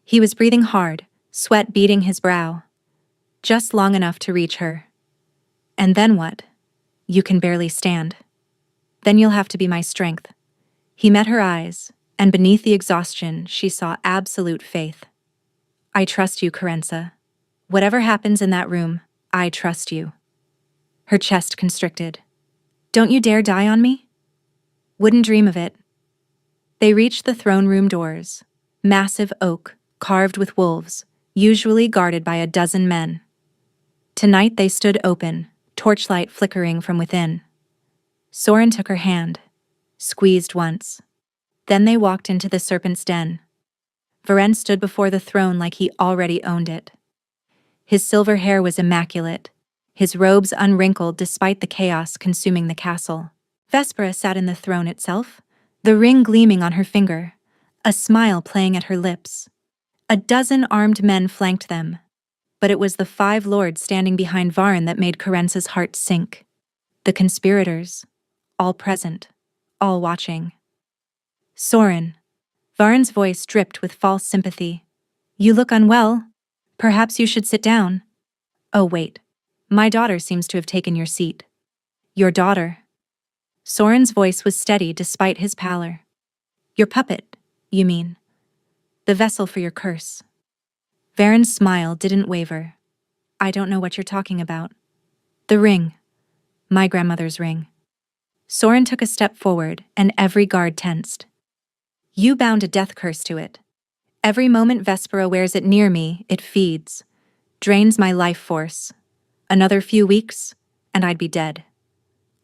He was breathing hard, sweat beading his brow. Just long enough to reach her. And then what? You can barely stand. Then you'll have to be my strength. He met her eyes, and beneath the exhaustion, she saw absolute faith. I trust you, Carenza. Whatever happens in that room, I trust you. Her chest constricted. Don't you dare die on me? Wouldn't dream of it. They reached the throne room doors. Massive oak, carved with wolves, usually guarded by a dozen men. Tonight they stood open, torchlight flickering from within. Soren took her hand, squeezed once. Then they walked into the serpent's den. Varen stood before the throne like he already owned it. His silver hair was immaculate, his robes unwrinkled despite the chaos consuming the castle. Vespera sat in the throne itself, the ring gleaming on her finger, a smile playing at her lips. A dozen armed men flanked them, but it was the 5 lords standing behind Varen that made Carenza's heart sink. The conspirators, all present, all watching. Soren. Varen's voice dripped with false sympathy. You look unwell. Perhaps you should sit down. Oh, wait. My daughter seems to have taken your seat. Your daughter. Soren's voice was steady despite his pallor. Your puppet, you mean. The vessel for your curse. Varen's smile didn't waver. I don't know what you're talking about. The ring. My grandmother's ring. Soren took a step forward, and every guard tensed. You bound a death curse to it. Every moment Vespera wears it near me, it feeds, drains my life force. Another few weeks, and I'd be dead,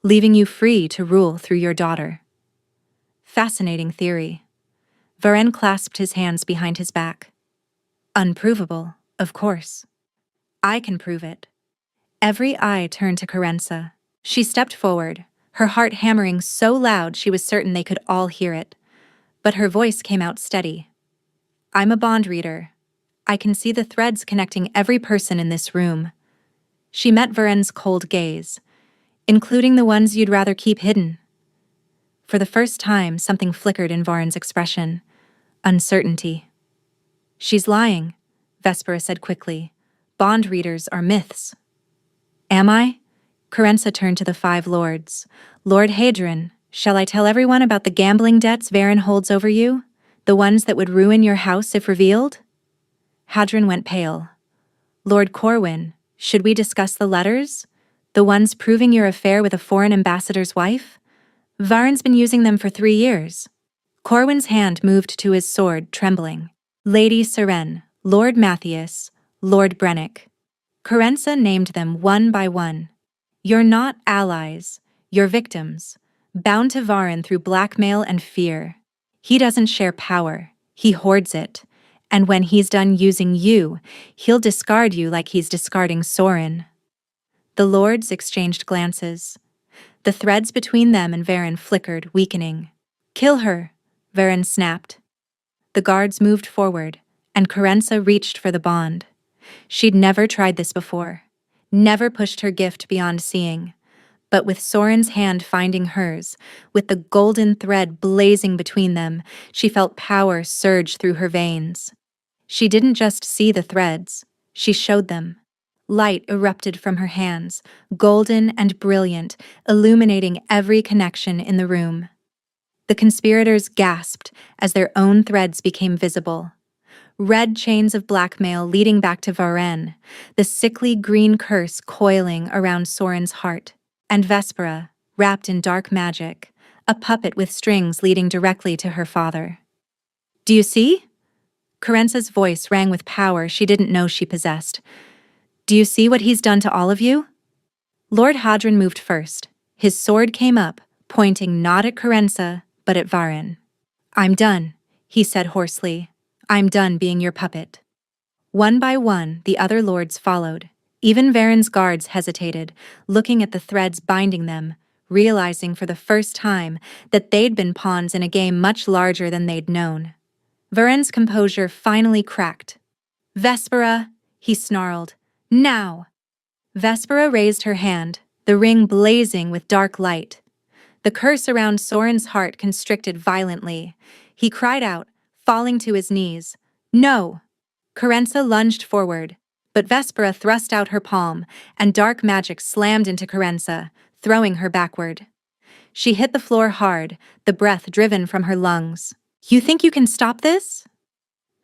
leaving you free to rule through your daughter. Fascinating theory. Varen clasped his hands behind his back. Unprovable, of course. I can prove it. Every eye turned to Carenza. She stepped forward, her heart hammering so loud she was certain they could all hear it. But her voice came out steady. I'm a bond reader. I can see the threads connecting every person in this room. She met Varen's cold gaze, including the ones you'd rather keep hidden. For the first time, something flickered in Varen's expression. Uncertainty. She's lying, Vespera said quickly. Bond readers are myths. Am I? Carenza turned to the 5 lords. Lord Hadrian, shall I tell everyone about the gambling debts Varen holds over you? The ones that would ruin your house if revealed? Hadrian went pale. Lord Corwin, should we discuss the letters? The ones proving your affair with a foreign ambassador's wife? Varen's been using them for 3 years. Corwin's hand moved to his sword, trembling. Lady Seren, Lord Matthias, Lord Brennick. Carenza named them one by one. You're not allies, you're victims, bound to Varen through blackmail and fear. He doesn't share power, he hoards it, and when he's done using you, he'll discard you like he's discarding Soren. The lords exchanged glances. The threads between them and Varen flickered, weakening. Kill her, Varen snapped. The guards moved forward, and Carenza reached for the bond. She'd never tried this before, never pushed her gift beyond seeing. But with Soren's hand finding hers, with the golden thread blazing between them, she felt power surge through her veins. She didn't just see the threads, she showed them. Light erupted from her hands, golden and brilliant, illuminating every connection in the room. The conspirators gasped as their own threads became visible. Red chains of blackmail leading back to Varen, the sickly green curse coiling around Soren's heart. And Vespera, wrapped in dark magic, a puppet with strings leading directly to her father. Do you see? Carenza's voice rang with power she didn't know she possessed. Do you see what he's done to all of you? Lord Hadrian moved first. His sword came up, pointing not at Carenza, but at Varen. I'm done, he said hoarsely. I'm done being your puppet. One by one, the other lords followed. Even Varen's guards hesitated, looking at the threads binding them, realizing for the first time that they'd been pawns in a game much larger than they'd known. Varen's composure finally cracked. Vespera, he snarled. Now! Vespera raised her hand, the ring blazing with dark light. The curse around Soren's heart constricted violently. He cried out, falling to his knees. No! Carenza lunged forward, but Vespera thrust out her palm, and dark magic slammed into Carenza, throwing her backward. She hit the floor hard, the breath driven from her lungs. You think you can stop this?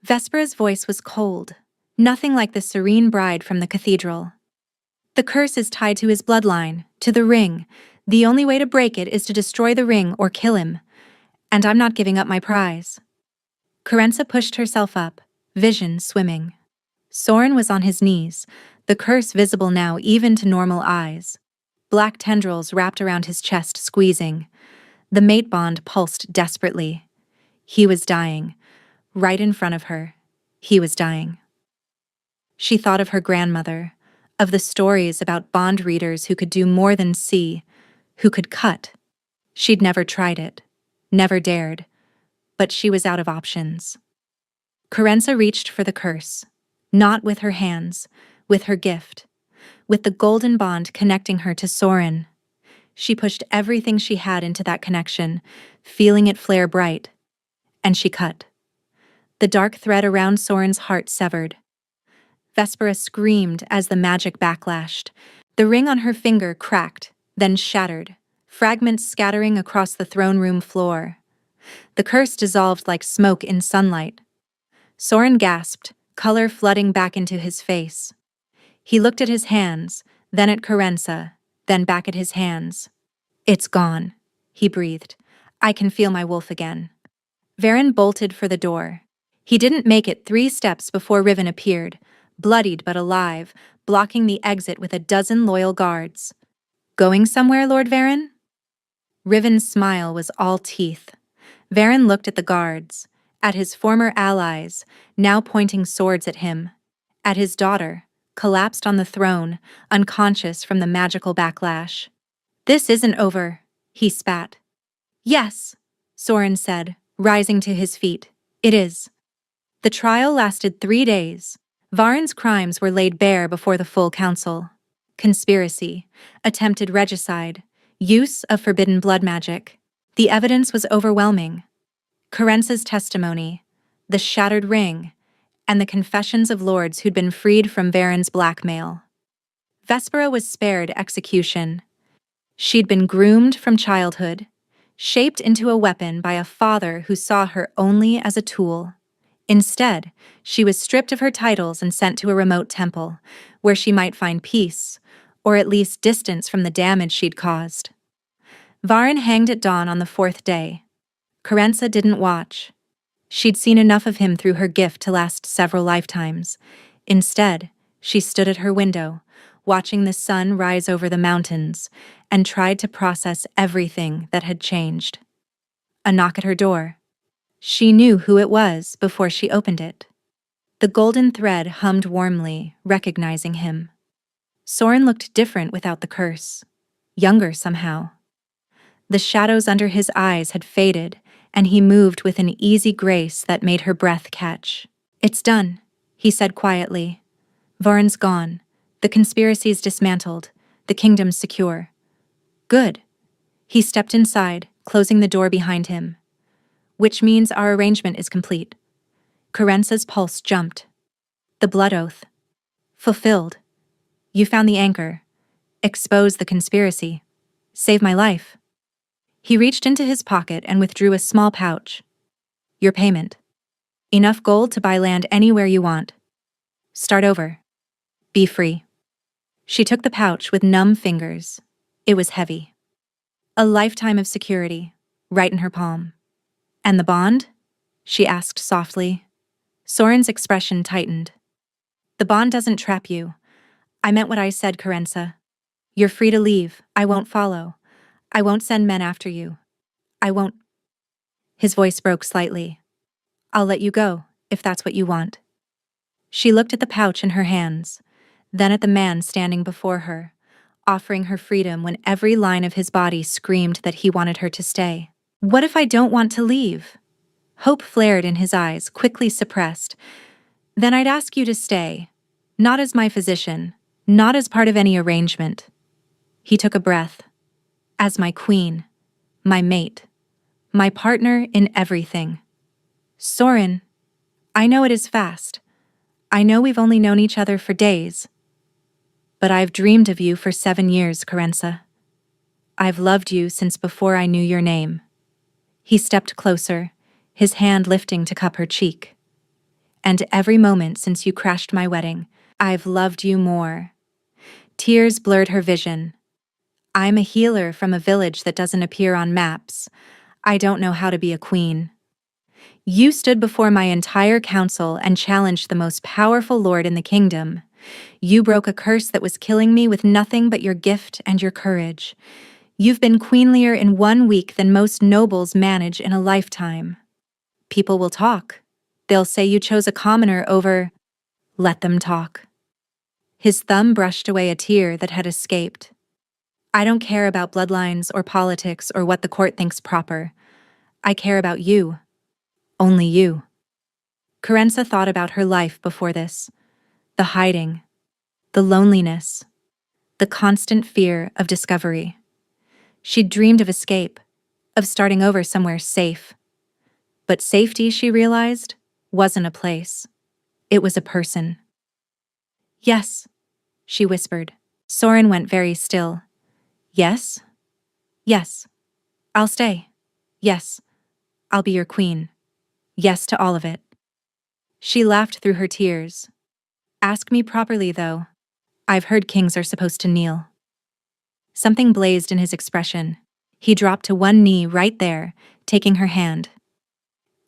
Vespera's voice was cold, nothing like the serene bride from the cathedral. The curse is tied to his bloodline, to the ring. The only way to break it is to destroy the ring or kill him. And I'm not giving up my prize. Carenza pushed herself up, vision swimming. Soren was on his knees, the curse visible now even to normal eyes. Black tendrils wrapped around his chest, squeezing. The mate bond pulsed desperately. He was dying. Right in front of her. He was dying. She thought of her grandmother, of the stories about bond readers who could do more than see, who could cut. She'd never tried it, never dared, but she was out of options. Carenza reached for the curse, not with her hands, with her gift, with the golden bond connecting her to Soren. She pushed everything she had into that connection, feeling it flare bright, and she cut. The dark thread around Soren's heart severed. Vespera screamed as the magic backlashed. The ring on her finger cracked, then shattered, fragments scattering across the throne room floor. The curse dissolved like smoke in sunlight. Soren gasped, color flooding back into his face. He looked at his hands, then at Carenza, then back at his hands. It's gone, he breathed. I can feel my wolf again. Varen bolted for the door. He didn't make it 3 steps before Riven appeared, bloodied but alive, blocking the exit with a dozen loyal guards. Going somewhere, Lord Varen? Riven's smile was all teeth. Varen looked at the guards, at his former allies, now pointing swords at him, at his daughter, collapsed on the throne, unconscious from the magical backlash. This isn't over, he spat. Yes, Soren said, rising to his feet. It is. The trial lasted 3 days. Varen's crimes were laid bare before the full council. Conspiracy, attempted regicide, use of forbidden blood magic. The evidence was overwhelming. Carenza's testimony, the shattered ring, and the confessions of lords who'd been freed from Varen's blackmail. Vespera was spared execution. She'd been groomed from childhood, shaped into a weapon by a father who saw her only as a tool. Instead, she was stripped of her titles and sent to a remote temple, where she might find peace, or at least distance from the damage she'd caused. Varen hanged at dawn on the 4th day. Carenza didn't watch. She'd seen enough of him through her gift to last several lifetimes. Instead, she stood at her window, watching the sun rise over the mountains, and tried to process everything that had changed. A knock at her door. She knew who it was before she opened it. The golden thread hummed warmly, recognizing him. Soren looked different without the curse. Younger somehow. The shadows under his eyes had faded, and he moved with an easy grace that made her breath catch. It's done, he said quietly. Varen's gone. The conspiracy's dismantled. The kingdom's secure. Good. He stepped inside, closing the door behind him. Which means our arrangement is complete. Carenza's pulse jumped. The blood oath. Fulfilled. You found the anchor. Expose the conspiracy. Save my life. He reached into his pocket and withdrew a small pouch. Your payment. Enough gold to buy land anywhere you want. Start over. Be free. She took the pouch with numb fingers. It was heavy. A lifetime of security, right in her palm. And the bond? She asked softly. Soren's expression tightened. The bond doesn't trap you. I meant what I said, Carenza. You're free to leave. I won't follow. I won't send men after you. I won't. His voice broke slightly. I'll let you go, if that's what you want. She looked at the pouch in her hands, then at the man standing before her, offering her freedom when every line of his body screamed that he wanted her to stay. What if I don't want to leave? Hope flared in his eyes, quickly suppressed. Then I'd ask you to stay, not as my physician, not as part of any arrangement. He took a breath. As my queen, my mate, my partner in everything. Soren, I know it is fast. I know we've only known each other for days. But I've dreamed of you for 7 years, Carenza. I've loved you since before I knew your name. He stepped closer, his hand lifting to cup her cheek. "And every moment since you crashed my wedding, I've loved you more." Tears blurred her vision. "I'm a healer from a village that doesn't appear on maps. I don't know how to be a queen. You stood before my entire council and challenged the most powerful lord in the kingdom. You broke a curse that was killing me with nothing but your gift and your courage. You've been queenlier in 1 week than most nobles manage in a lifetime. People will talk. They'll say you chose a commoner over—" "Let them talk." His thumb brushed away a tear that had escaped. "I don't care about bloodlines or politics or what the court thinks proper. I care about you. Only you." Carenza thought about her life before this. The hiding, the loneliness, the constant fear of discovery. She'd dreamed of escape, of starting over somewhere safe. But safety, she realized, wasn't a place. It was a person. "Yes," she whispered. Soren went very still. "Yes? Yes. I'll stay. Yes. I'll be your queen. Yes to all of it." She laughed through her tears. "Ask me properly, though. I've heard kings are supposed to kneel." Something blazed in his expression. He dropped to one knee right there, taking her hand.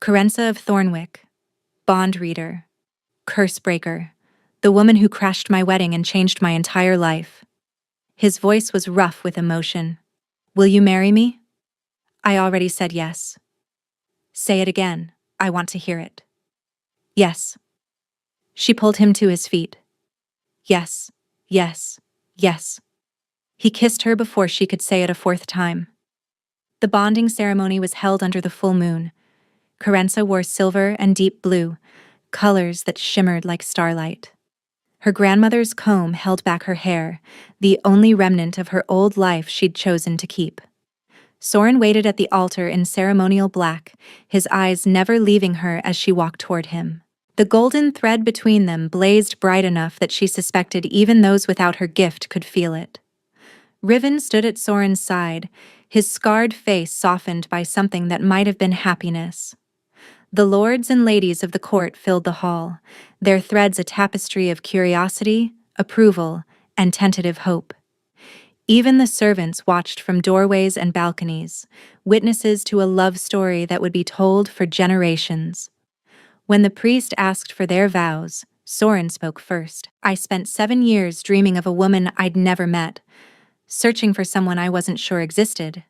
"Carenza of Thornwick, bond reader, curse breaker, the woman who crashed my wedding and changed my entire life." His voice was rough with emotion. "Will you marry me?" "I already said yes." "Say it again. I want to hear it." "Yes." She pulled him to his feet. "Yes, yes, yes." He kissed her before she could say it a fourth time. The bonding ceremony was held under the full moon. Carenza wore silver and deep blue, colors that shimmered like starlight. Her grandmother's comb held back her hair, the only remnant of her old life she'd chosen to keep. Soren waited at the altar in ceremonial black, his eyes never leaving her as she walked toward him. The golden thread between them blazed bright enough that she suspected even those without her gift could feel it. Riven stood at Soren's side, his scarred face softened by something that might have been happiness. The lords and ladies of the court filled the hall, their threads a tapestry of curiosity, approval, and tentative hope. Even the servants watched from doorways and balconies, witnesses to a love story that would be told for generations. When the priest asked for their vows, Soren spoke first. "I spent 7 years dreaming of a woman I'd never met, searching for someone I wasn't sure existed.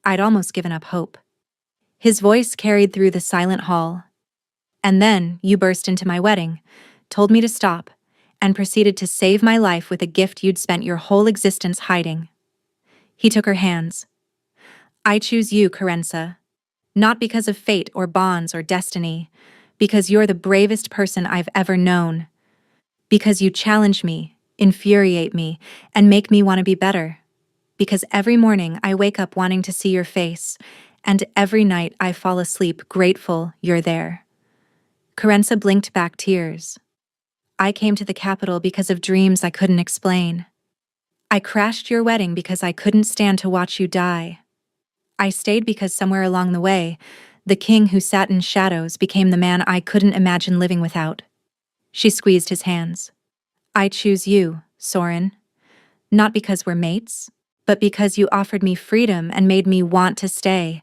I'd almost given up hope." His voice carried through the silent hall. "And then you burst into my wedding, told me to stop, and proceeded to save my life with a gift you'd spent your whole existence hiding." He took her hands. "I choose you, Carenza. Not because of fate or bonds or destiny, because you're the bravest person I've ever known. Because you challenge me, infuriate me, and make me want to be better. Because every morning I wake up wanting to see your face, and every night I fall asleep grateful you're there." Carenza blinked back tears. "I came to the capital because of dreams I couldn't explain. I crashed your wedding because I couldn't stand to watch you die. I stayed because somewhere along the way, the king who sat in shadows became the man I couldn't imagine living without." She squeezed his hands. "I choose you, Soren. Not because we're mates, but because you offered me freedom and made me want to stay.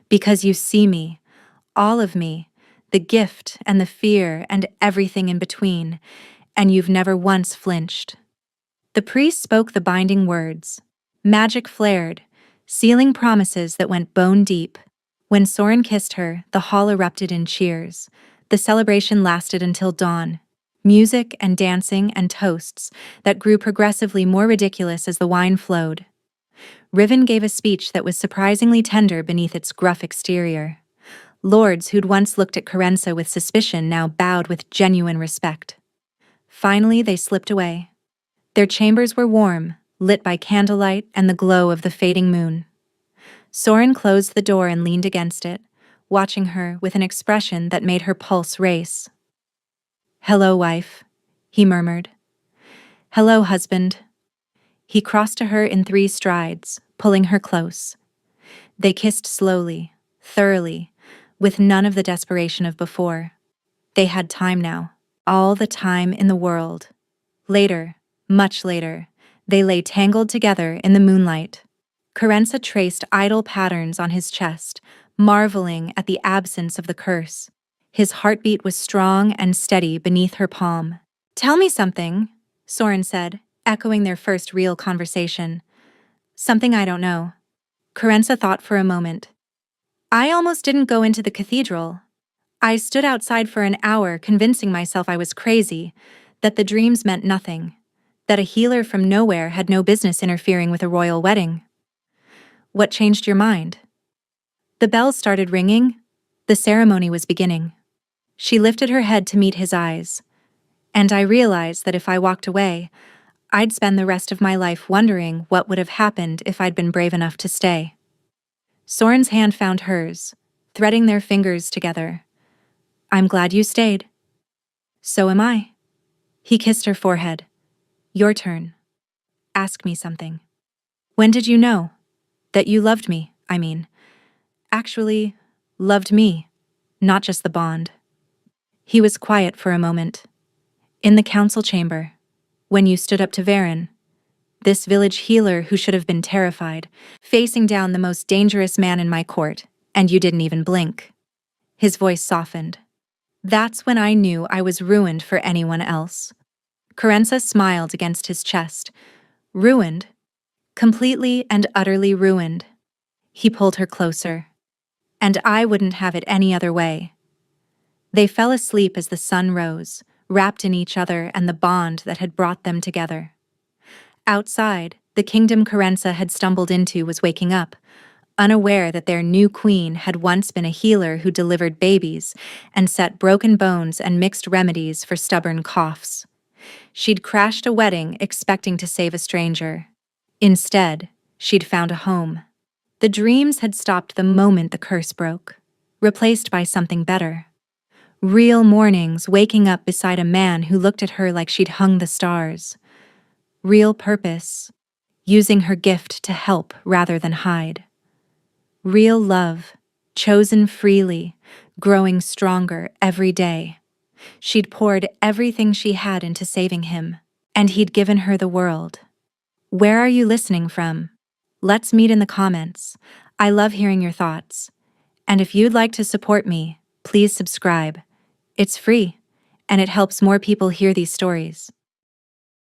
Because you see me, all of me, the gift and the fear and everything in between, and you've never once flinched." The priest spoke the binding words. Magic flared, sealing promises that went bone deep. When Soren kissed her, the hall erupted in cheers. The celebration lasted until dawn. Music and dancing and toasts that grew progressively more ridiculous as the wine flowed. Riven gave a speech that was surprisingly tender beneath its gruff exterior. Lords who'd once looked at Carenza with suspicion now bowed with genuine respect. Finally, they slipped away. Their chambers were warm, lit by candlelight and the glow of the fading moon. Soren closed the door and leaned against it, watching her with an expression that made her pulse race. "Hello, wife," he murmured. "Hello, husband." He crossed to her in 3 strides, pulling her close. They kissed slowly, thoroughly, with none of the desperation of before. They had time now, all the time in the world. Later, much later, they lay tangled together in the moonlight. Carenza traced idle patterns on his chest, marveling at the absence of the curse. His heartbeat was strong and steady beneath her palm. "Tell me something," Soren said, echoing their first real conversation. "Something I don't know." Carenza thought for a moment. "I almost didn't go into the cathedral. I stood outside for an hour convincing myself I was crazy, that the dreams meant nothing, that a healer from nowhere had no business interfering with a royal wedding." "What changed your mind?" The bells started ringing. The ceremony was beginning. She lifted her head to meet his eyes. "And I realized that if I walked away, I'd spend the rest of my life wondering what would have happened if I'd been brave enough to stay." Soren's hand found hers, threading their fingers together. "I'm glad you stayed." "So am I." He kissed her forehead. "Your turn. Ask me something." "When did you know? That you loved me, I mean. Actually, loved me, not just the bond." He was quiet for a moment. "In the council chamber, when you stood up to Varen, this village healer who should have been terrified, facing down the most dangerous man in my court, and you didn't even blink." His voice softened. "That's when I knew I was ruined for anyone else." Carenza smiled against his chest. "Ruined? Completely and utterly ruined." He pulled her closer. "And I wouldn't have it any other way." They fell asleep as the sun rose, wrapped in each other and the bond that had brought them together. Outside, the kingdom Carenza had stumbled into was waking up, unaware that their new queen had once been a healer who delivered babies and set broken bones and mixed remedies for stubborn coughs. She'd crashed a wedding expecting to save a stranger. Instead, she'd found a home. The dreams had stopped the moment the curse broke, replaced by something better. Real mornings, waking up beside a man who looked at her like she'd hung the stars. Real purpose, using her gift to help rather than hide. Real love, chosen freely, growing stronger every day. She'd poured everything she had into saving him, and he'd given her the world. Where are you listening from? Let's meet in the comments. I love hearing your thoughts. And if you'd like to support me, please subscribe. It's free, and it helps more people hear these stories.